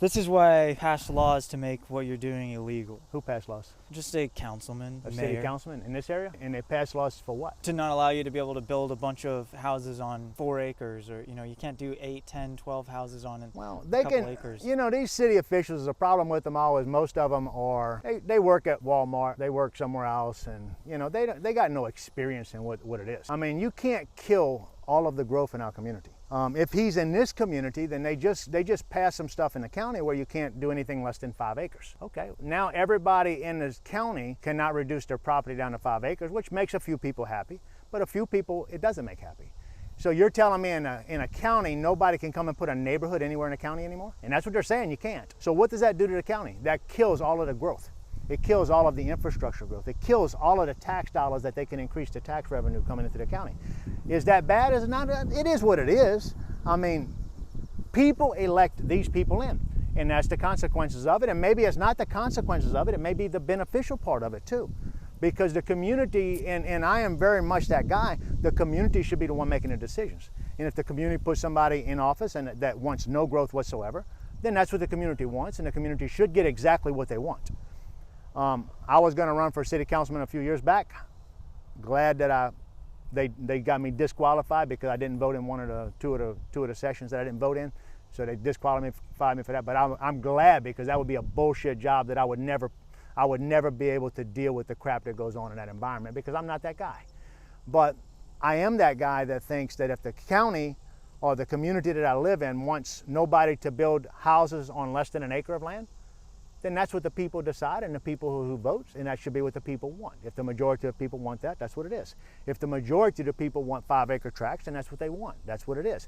This is why I passed laws to make what you're doing illegal. Who passed laws? Just a councilman, A mayor. city councilman in this area? And they passed laws for what? To not allow you to be able to build a bunch of houses on 4 acres, or you can't do 8, 10, 12 houses on a couple acres. These city officials, the problem with them all is most of them are, they work at Walmart, they work somewhere else, and they got no experience in what it is. I mean, you can't kill all of the growth in our community. If he's in this community, then they just pass some stuff in the county where you can't do anything less than 5 acres. Okay, now everybody in this county cannot reduce their property down to 5 acres, which makes a few people happy, but a few people it doesn't make happy. So you're telling me in a county nobody can come and put a neighborhood anywhere in the county anymore? And that's what they're saying, you can't. So what does that do to the county? That kills all of the growth. It kills all of the infrastructure growth. It kills all of the tax dollars that they can increase the tax revenue coming into the county. Is that bad? Is it not? It is what it is. I mean, people elect these people in, and that's the consequences of it. And maybe it's not the consequences of it. It may be the beneficial part of it too. Because the community, and I am very much that guy, the community should be the one making the decisions. And if the community puts somebody in office and that wants no growth whatsoever, then that's what the community wants, and the community should get exactly what they want. I was going to run for city councilman a few years back. Glad that they got me disqualified because I didn't vote in two of the sessions that I didn't vote in, so they disqualified me for that. But I'm glad, because that would be a bullshit job that I would never be able to deal with the crap that goes on in that environment, because I'm not that guy. But I am that guy that thinks that if the county or the community that I live in wants nobody to build houses on less than an acre of land, then that's what the people decide, and the people who vote, and that should be what the people want. If the majority of people want that, that's what it is. If the majority of the people want 5 acre tracts, then that's what they want. That's what it is.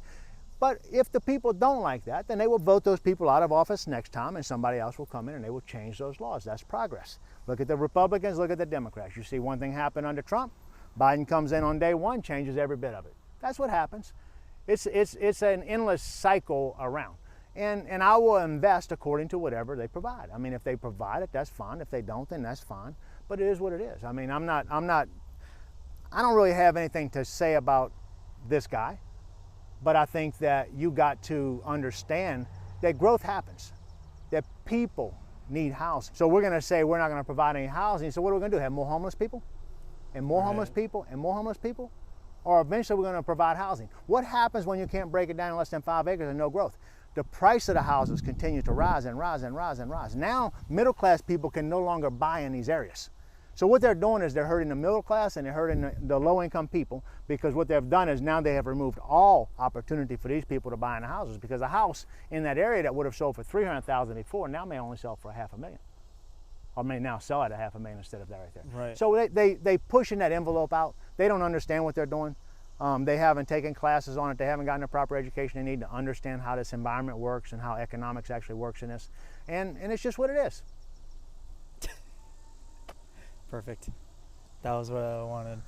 But if the people don't like that, then they will vote those people out of office next time, and somebody else will come in and they will change those laws. That's progress. Look at the Republicans, look at the Democrats. You see one thing happen under Trump, Biden comes in on day one, changes every bit of it. That's what happens. It's an endless cycle around. And I will invest according to whatever they provide. I mean, if they provide it, that's fine. If they don't, then that's fine. But it is what it is. I mean, I don't really have anything to say about this guy, but I think that you got to understand that growth happens, that people need housing. So we're going to say we're not going to provide any housing. So what are we going to do? Have more homeless people? And more homeless people? And more homeless people? Or eventually we're going to provide housing. What happens when you can't break it down in less than 5 acres and no growth? The price of the houses continue to rise and rise and rise and rise. Now, middle class people can no longer buy in these areas. So what they're doing is they're hurting the middle class and they're hurting the low income people, because what they've done is now they have removed all opportunity for these people to buy in the houses, because a house in that area that would have sold for $300,000 before now may only sell for $500,000. Or may now sell at $500,000 instead of that right there. Right. So they pushing that envelope out. They don't understand what they're doing. They haven't taken classes on it. They haven't gotten the proper education they need to understand how this environment works and how economics actually works in this. And it's just what it is. Perfect. That was what I wanted.